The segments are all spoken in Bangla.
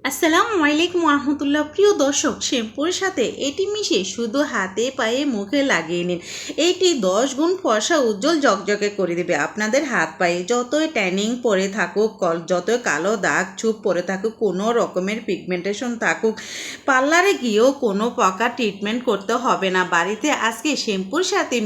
আসসালামু আলাইকুম রহমতুল্লাহ। প্রিয় দর্শক, শ্যাম্পুর সাথে এটি মিশিয়ে শুধু হাতে পায়ে মুখে লাগিয়ে নিন। এটি 10 গুণ ফর্সা উজ্জ্বল জকজকে করে দেবে আপনাদের হাত পায়ে। যতই ট্যানিং পরে থাকুক, যতই কালো দাগ ছোপ পরে থাকুক, কোনো রকমের পিগমেন্টেশন থাকুক, পার্লারে গিয়েও কোনো প্রকার ট্রিটমেন্ট করতে হবে না। বাড়িতে আজকে শ্যাম্পুর সাথে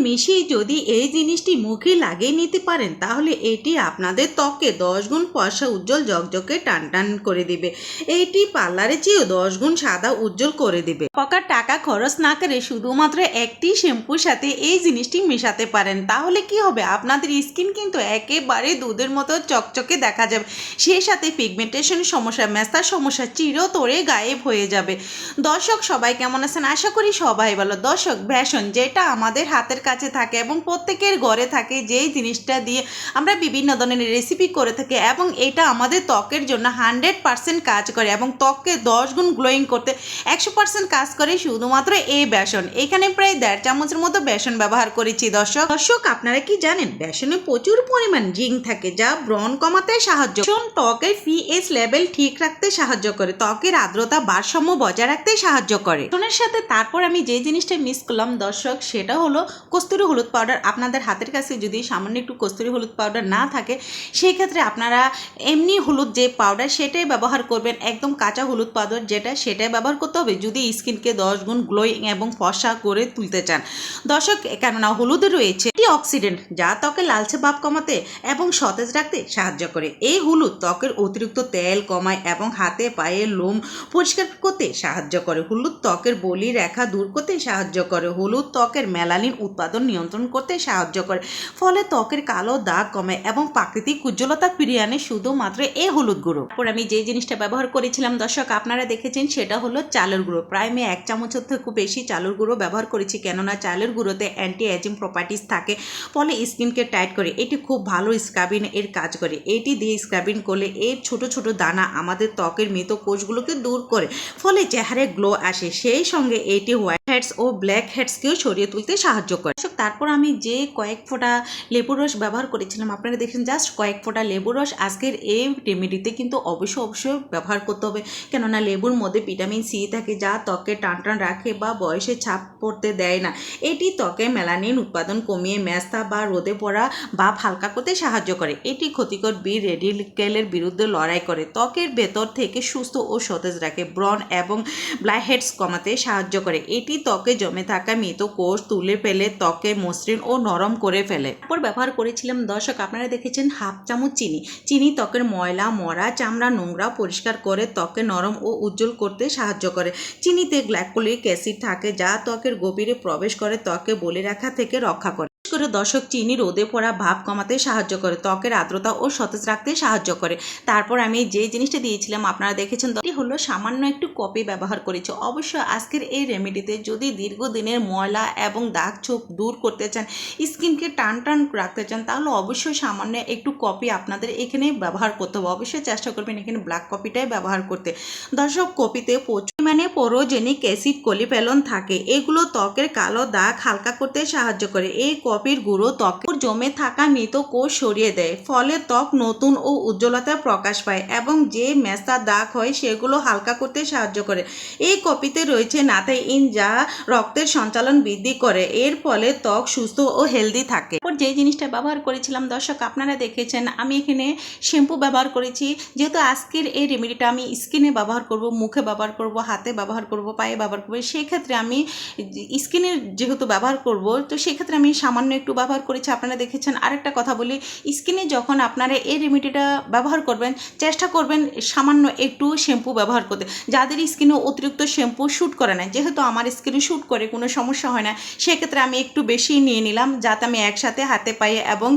মিশিয়ে যদি এই জিনিসটি মুখে লাগিয়ে নিতে পারেন, তাহলে এটি আপনাদের ত্বকে 10 গুণ ফর্সা উজ্জ্বল জকজকে টান টান করে দিবে। এইটি পার্লারে চেয়েও 10 গুণ সাদা উজ্জ্বল করে দিবে। পকার টাকা খরচ না করে শুধুমাত্র একটি শ্যাম্পুর সাথে এই জিনিসটি মেশাতে পারেন, তাহলে কি হবে, আপনাদের স্কিন কিন্তু একেবারে দুধের মতো চকচকে দেখা যাবে। সেই সাথে পিগমেন্টেশনের সমস্যা, মেস্তার সমস্যা চিরতরে গায়েব হয়ে যাবে। দর্শক, সবাই কেমন আছেন? আশা করি সবাই ভালো। দর্শক, বেসন যেটা আমাদের হাতের কাছে থাকে এবং প্রত্যেকের ঘরে থাকে, যেই জিনিসটা দিয়ে আমরা বিভিন্ন ধরনের রেসিপি করে থাকি এবং এটা আমাদের ত্বকের জন্য 100% কাজ করে এবং ত্বককে 10 গুণ গ্লোয়িং করতে 100% কাজ করে শুধুমাত্র এই বেসন। এখানে প্রায় 1.5 চামচের মতো বেসন ব্যবহার করেছি। দর্শক, আপনারা কি জানেন বেসনে প্রচুর পরিমাণ জিঙ্ক থাকে, যা ব্রণ কমাতে সাহায্য করে, ত্বকের পিএইচ লেভেল ঠিক রাখতে সাহায্য করে, ত্বকের আর্দ্রতা ভারসাম্য বজায় রাখতে সাহায্য করে। বেসনের সাথে তারপর আমি যে জিনিসটা মিক্স করলাম দর্শক, সেটা হলো কস্তুরি হলুদ পাউডার। আপনাদের হাতের কাছে যদি সামান্য একটু কস্তুরি হলুদ পাউডার না থাকে, সেই ক্ষেত্রে আপনারা এমনি হলুদ যে পাউডার সেটাই ব্যবহার করবেন। একদম কাঁচা হলুদ পাউডার সেটাই ব্যবহার করতে হবে যদি স্কিনকে 10 গুণ গ্লোয়িং এবং ফর্সা করে তুলতে চান। দর্শক, কেননা হলুদে রয়েছে অ্যান্টিঅক্সিডেন্ট, যা ত্বকের লালচে ভাব কমাতে এবং সতেজ রাখতে সাহায্য করে। এই হলুদ ত্বকের অতিরিক্ত তেল কমায় এবং হাতে পায়ে লোম পরিষ্কার করতে সাহায্য করে। হলুদ ত্বকের বলি রেখা দূর করতে সাহায্য করে। হলুদ ত্বকের মেলানিন উৎপাদন নিয়ন্ত্রণ করতে সাহায্য করে, ফলে ত্বকের কালো দাগ কমে এবং প্রাকৃতিক উজ্জ্বলতা ফিরিয়ে আনে শুধুমাত্র এই হলুদ গুঁড়ো। তারপর আমি যে জিনিসটা ব্যবহার করেছিলাম দর্শক, আপনারা দেখেছেন, সেটা হলো চালের গুঁড়ো। প্রায় আমি 1 চামচের থেকে খুব বেশি চালের গুঁড়ো ব্যবহার করেছি, কেননা চালের গুঁড়োতে অ্যান্টি এজিং প্রপার্টিস থাকে, ফলে স্কিনকে টাইট করে। এটি খুব ভালো স্ক্রাবিং এর কাজ করে। এটি দিয়ে স্ক্রাবিং করলে এর ছোট ছোট দানা আমাদের ত্বকের মৃত কোষগুলোকে দূর করে, ফলে চেহারায় গ্লো আসে। সেই সঙ্গে এটি হোয়াইট হেডস ও ব্ল্যাক হেডসকেও সরিয়ে তুলতে সাহায্য করে। তারপর আমি যে কয়েক ফোঁটা লেবুর রস ব্যবহার করেছিলাম, আপনারা দেখেন, জাস্ট কয়েক ফোঁটা লেবুর রস আজকের এই রেমেডিতে কিন্তু অবশ্যই ব্যবহার করতে হবে, কেননা লেবুর মধ্যে ভিটামিন সি থাকে, যা ত্বকে টান টান রাখে বা বয়সে ছাপ পড়তে দেয় না। এটি ত্বকে মেলানিন উৎপাদন কমিয়ে মেস্তা বা রোদে পড়া ভাব হালকা করতে সাহায্য করে। এটি ক্ষতিকর বি রেডিকেলের বিরুদ্ধে লড়াই করে, ত্বকের ভেতর থেকে সুস্থ ও সতেজ রাখে, ব্রণ এবং ব্ল্যাক হেডস কমাতে সাহায্য করে। এটি ত্বকে জমে থাকা মৃত কোষ তুলে ফেলে ত্বকে মসৃণ ও নরম করে ফেলে। তারপর ব্যবহার করেছিলাম দর্শক, আপনারা দেখেছেন, 1/2 চামচ চিনি ত্বকের ময়লা, মরা চামড়া, নোংরা পরিষ্কার করে ত্বকে নরম ও উজ্জ্বল করতে সাহায্য করে। চিনিতে গ্লাইকোলিক অ্যাসিড থাকে, যা ত্বকের গভীরে প্রবেশ করে ত্বকে বলে রাখা থেকে রক্ষা করে। করে দর্শক, চিনি রোদে পড়া ভাব কমাতে সাহায্য করে, ত্বকের আর্দ্রতা ও সতেজ রাখতে সাহায্য করে। তারপর আমি যে জিনিসটা দিয়েছিলাম আপনারা দেখেছেন, এটি হলো সামান্য একটু কফি ব্যবহার করেছি। অবশ্যই আজকের এই রেমেডিতে যদি দীর্ঘদিনের ময়লা এবং দাগ ছোপ দূর করতে চান, স্কিনকে টান টান রাখতে চান, তাহলে অবশ্যই সামান্য একটু কফি আপনাদের এখানে ব্যবহার করতে হবে। অবশ্যই চেষ্টা করবেন এখানে ব্ল্যাক কফিটাই ব্যবহার করতে। দর্শক, কফিতে প্রচুর পরিমাণে পরোজেনিক অ্যাসিড কোলিফেনল থাকে, এগুলো ত্বকের কালো দাগ হালকা করতে সাহায্য করে। এই কফির গুঁড়ো ত্বকের জমে থাকা মৃত কোষ সরিয়ে দেয়, ফলে ত্বক নতুন ও উজ্জ্বলতা প্রকাশ পায় এবং যে মেস্তা দাগ হয় সেগুলো হালকা করতে সাহায্য করে। এই কফিতে রয়েছে নাথাইন, যা রক্তের সঞ্চালন বৃদ্ধি করে, এর ফলে ত্বক সুস্থ ও হেলদি থাকে। যে জিনিসটা ব্যবহার করেছিলাম দর্শক, আপনারা দেখেছেন, আমি এখানে শ্যাম্পু ব্যবহার করেছি। যেহেতু আজকের এই রেমেডিটা আমি স্কিনে ব্যবহার করব, মুখে ব্যবহার করব, হাতে ব্যবহার করব, পায়ে ব্যবহার করব, সেই ক্ষেত্রে আমি স্কিনের যেহেতু ব্যবহার করব, তো সেক্ষেত্রে আমি সামান্য একটু ব্যবহার করেছি। আপনারা দেখেছেন। আরেকটা কথা বলি, স্কিনে যখন আপনারা এই রেমেডিটা ব্যবহার করবেন, চেষ্টা করবেন সামান্য একটু শ্যাম্পু ব্যবহার করতে। যাদের স্কিনে অতিরিক্ত শ্যাম্পু শ্যুট করে না, যেহেতু আমার স্কিনে শ্যুট করে, কোনো সমস্যা হয় না, সেক্ষেত্রে আমি একটু বেশি নিয়ে নিলাম, যাতে আমি একসাথে হাতে পায়ে এবং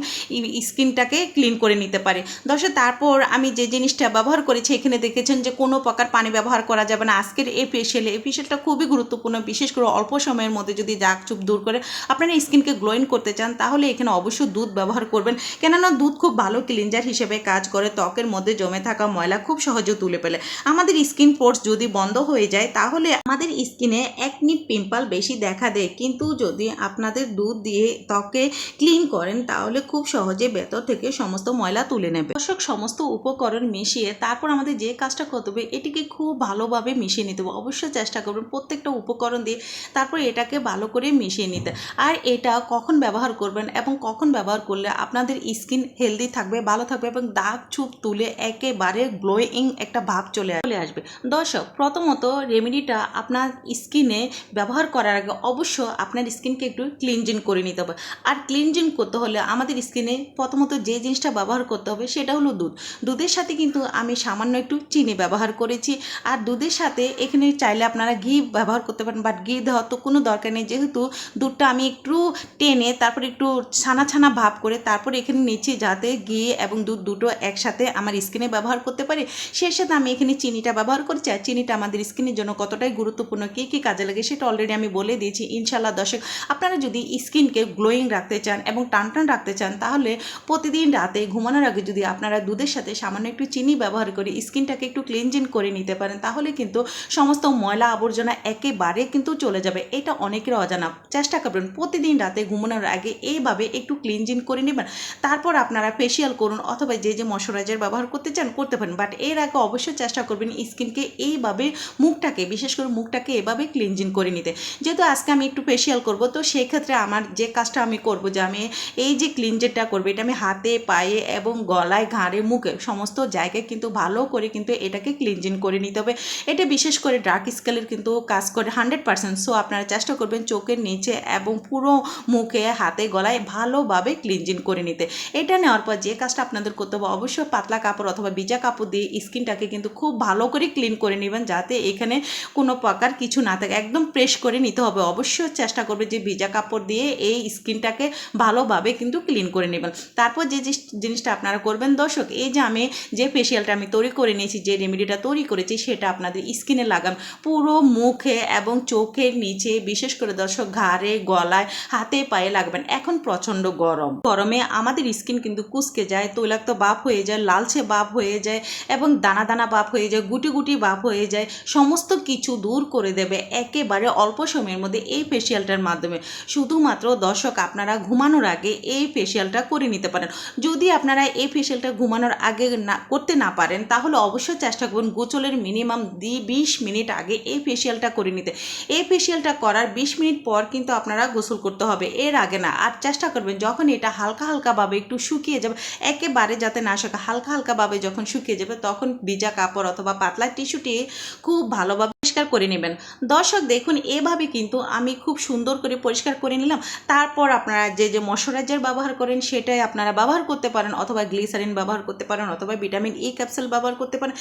স্কিনটাকে ক্লিন করে নিতে পারি। দর্শক, তারপর আমি যে জিনিসটা ব্যবহার করেছি, এখানে দেখেছেন যে কোনো প্রকার পানি ব্যবহার করা যাবে না আজকের এই ফেশিয়ালটা খুবই গুরুত্বপূর্ণ, বিশেষ করে অল্প সময়ের মধ্যে যদি দাগ ছোপ দূর করে আপনারা স্কিনকে গ্লোয়িং করতে করতে চান তাহলে এখানে অবশ্যই দুধ ব্যবহার করবেন, কেননা দুধ খুব ভালো ক্লিনজার হিসেবে কাজ করে, ত্বকের মধ্যে জমে থাকা ময়লা খুব সহজে তুলে ফেলে। আমাদের স্কিন পোর্স যদি বন্ধ হয়ে যায় তাহলে আমাদের স্কিনে একনি পিম্পল বেশি দেখা দেয়, কিন্তু যদি আপনাদের দুধ দিয়ে ত্বকে ক্লিন করেন তাহলে খুব সহজে ভেতর থেকে সমস্ত ময়লা তুলে নেবে। দর্শক, সমস্ত উপকরণ মিশিয়ে তারপর আমাদের যে কাজটা করতে হবে এটিকে খুব ভালোভাবে মিশিয়ে নিতে হবে। অবশ্যই চেষ্টা করবেন প্রত্যেকটা উপকরণ দিয়ে তারপর এটাকে ভালো করে মিশিয়ে নিতে। আর এটা কখন ব্যবহার করবেন এবং কখন ব্যবহার করলে আপনাদের স্কিন হেলদি থাকবে, ভালো থাকবে এবং দাগ ছুপ তুলে একেবারে গ্লোয়িং একটা ভাব চলে আসবে। দর্শক, প্রথমত রেমেডিটা আপনার স্কিনে ব্যবহার করার আগে অবশ্য আপনার স্কিনকে একটু ক্লিনজিং করে নিতে হবে। আর ক্লিনজিং করতে হলে আমাদের স্কিনে প্রথমত যে জিনিসটা ব্যবহার করতে হবে সেটা হলো দুধ। দুধের সাথে কিন্তু আমি সামান্য একটু চিনি ব্যবহার করেছি। আর দুধের সাথে এখানে চাইলে আপনারা ঘি ব্যবহার করতে পারেন, বাট ঘি দেওয়ার তো কোনো দরকার নেই, যেহেতু দুধটা আমি একটু টেনে তারপর একটু ছানা ছানা ভাব করে তারপর এখানে নিচ্ছি, যাতে ঘি এবং দুধ দুটো একসাথে আমার স্কিনে ব্যবহার করতে পারি। সেই সাথে আমি এখানে চিনিটা ব্যবহার করছি। আর চিনিটা আমাদের স্কিনের জন্য কতটাই গুরুত্বপূর্ণ, কী কী কাজে লাগে সেটা অলরেডি আমি বলে দিয়েছি। ইনশাল্লাহ দর্শক, আপনারা যদি স্কিনকে গ্লোয়িং রাখতে চান এবং টানটান রাখতে চান তাহলে প্রতিদিন রাতে ঘুমানোর আগে যদি আপনারা দুধের সাথে সামান্য একটু চিনি ব্যবহার করে স্কিনটাকে একটু ক্লিনজিং করে নিতে পারেন তাহলে কিন্তু সমস্ত ময়লা আবর্জনা একেবারে কিন্তু চলে যাবে। এটা অনেকের অজানা। চেষ্টা করবেন প্রতিদিন রাতে ঘুমানোর আগে এইভাবে একটু ক্লিনজিং করে নেবেন, তারপর আপনারা ফেসিয়াল করুন অথবা যে ময়শ্চারাইজার ব্যবহার করতে চান করতে পারেন। বাট এর আগে অবশ্যই চেষ্টা করবেন স্কিনকে এইভাবে মুখটাকে, বিশেষ করে মুখটাকে এভাবে ক্লিনজিং করে নিতে। যেহেতু আজকে আমি একটু ফেসিয়াল করব, তো সেক্ষেত্রে আমার যে কাজটা আমি করব, যে আমি এই যে ক্লিনজারটা করবো এটা আমি হাতে, পায়ে এবং গলায়, ঘাড়ে, মুখে সমস্ত জায়গায় কিন্তু ভালো করে কিন্তু এটাকে ক্লিনজিং করে নিতে হবে। এটা বিশেষ করে ডার্ক স্কিনের কিন্তু কাজ করে 100%। সো আপনারা চেষ্টা করবেন চোখের নিচে এবং পুরো মুখে, হাতে, গলায় ভালোভাবে ক্লিনজিং করে নিতে। এটা নেওয়ার পর যে কাজটা আপনাদের করতে হবে, অবশ্যই পাতলা কাপড় অথবা ভিজা কাপড় দিয়ে স্কিনটাকে কিন্তু খুব ভালো করে ক্লিন করে নেবেন, যাতে এখানে কোনো প্রকার কিছু না থাকে। একদম প্রেস করে নিতে হবে। অবশ্যই চেষ্টা করবে যে ভিজা কাপড় দিয়ে এই স্কিনটাকে ভালোভাবে কিন্তু ক্লিন করে নেবেন। তারপর যে জিনিসটা আপনারা করবেন দর্শক, এই যে আমি যে ফেসিয়ালটা আমি তৈরি করে নিয়েছি, যে রেমেডিটা তৈরি করেছি সেটা আপনাদের স্কিনে লাগান, পুরো মুখে এবং চোখের নিচে, বিশেষ করে দর্শক ঘাড়ে, গলায়, হাতে, পায়ে লাগবেন। এখন প্রচণ্ড গরমে আমাদের স্কিন কিন্তু কুচকে যায়, তৈলাক্ত ভাব হয়ে যায়, লালচে ভাব হয়ে যায় এবং দানা দানা ভাব হয়ে যায়, গুটি গুটি ভাব হয়ে যায়। সমস্ত কিছু দূর করে দেবে একেবারে অল্প সময়ের মধ্যে এই ফেসিয়ালটার মাধ্যমে। শুধুমাত্র দর্শক, আপনারা ঘুমানোর আগে এই ফেসিয়ালটা করে নিতে পারেন। যদি আপনারা এই ফেসিয়ালটা ঘুমানোর আগে করতে না পারেন তাহলে অবশ্যই চেষ্টা করুন গোসলের মিনিমাম 20 মিনিট আগে এই ফেসিয়ালটা করে নিতে। এই ফেসিয়ালটা করার 20 মিনিট পর কিন্তু আপনারা গোসল করতে হবে, এর আগে না। আর চেষ্টা করবেন যখন এটা হালকা হালকাভাবে একটু শুকিয়ে যাবে, একেবারে যাতে না শুকায়, হালকা হালকাভাবে যখন শুকিয়ে যাবে তখন ভিজা কাপড় অথবা পাতলা টিস্যুটি খুব ভালোভাবে পরিষ্কার করে নেবেন। দর্শক দেখুন, এভাবে কিন্তু আমি খুব সুন্দর করে পরিষ্কার করে নিলাম। তারপর আপনারা যে ময়শ্চারাইজার ব্যবহার করেন সেটাই আপনারা ব্যবহার করতে পারেন, অথবা গ্লিসারিন ব্যবহার করতে পারেন, অথবা ভিটামিন ই ক্যাপসুল ব্যবহার করতে পারেন।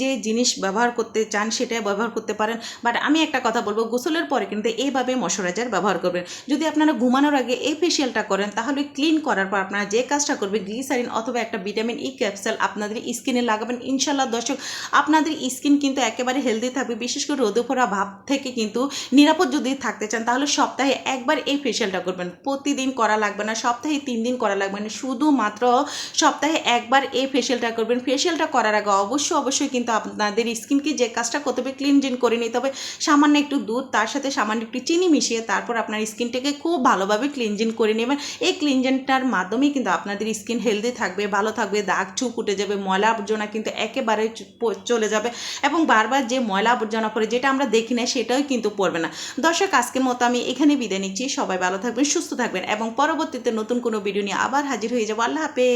যে জিনিস ব্যবহার করতে চান সেটাই ব্যবহার করতে পারেন। বাট আমি একটা কথা বলবো, গোসলের পরে কিন্তু এইভাবে ময়শ্চারাইজার ব্যবহার করবেন। যদি আপনারা ঘুমানোর আগে এই ফেসিয়ালটা করেন তাহলে ক্লিন করার পর আপনারা যে কাজটা করবেন, গ্লিসারিন অথবা একটা ভিটামিন ই ক্যাপসুল আপনাদের স্কিনে লাগাবেন। ইনশাল্লাহ দর্শক, আপনাদের স্কিন কিন্তু একেবারে হেলদি থাকবে। বিশেষ করে রোদে পোড়া ভাব থেকে কিন্তু নিরাপদ যদি থাকতে চান তাহলে সপ্তাহে একবার এই ফেসিয়ালটা করবেন। প্রতিদিন করা লাগবে না, সপ্তাহে 3 দিন করা লাগবে না, শুধুমাত্র সপ্তাহে একবার এই ফেসিয়ালটা করবেন। ফেসিয়ালটা করার আগে অবশ্যই কিন্তু আপনাদের স্কিনকে যে কাজটা করতে হবে, ক্লিনজিং করে নিতে হবে। সামান্য একটু দুধ, তার সাথে সামান্য একটু চিনি মিশিয়ে তারপর আপনার স্কিনটাকে খুব ভালোভাবে ক্লিনজিং করে নেবেন। এই ক্লিনজিংটার মাধ্যমেই কিন্তু আপনাদের স্কিন হেলদি থাকবে, ভালো থাকবে, দাগ ছুপ উঠে যাবে, ময়লা আবর্জনা কিন্তু একেবারে চলে যাবে এবং বারবার যে ময়লা আবর্জনা পড়ে যেটা আমরা দেখি না সেটাও কিন্তু পড়বে না। দর্শক, আজকের মতো আমি এখানে বিদায় নিচ্ছি। সবাই ভালো থাকবেন, সুস্থ থাকবেন এবং পরবর্তীতে নতুন কোনো ভিডিও নিয়ে আবার হাজির হয়ে যাবো। আল্লাহ হাফেজ।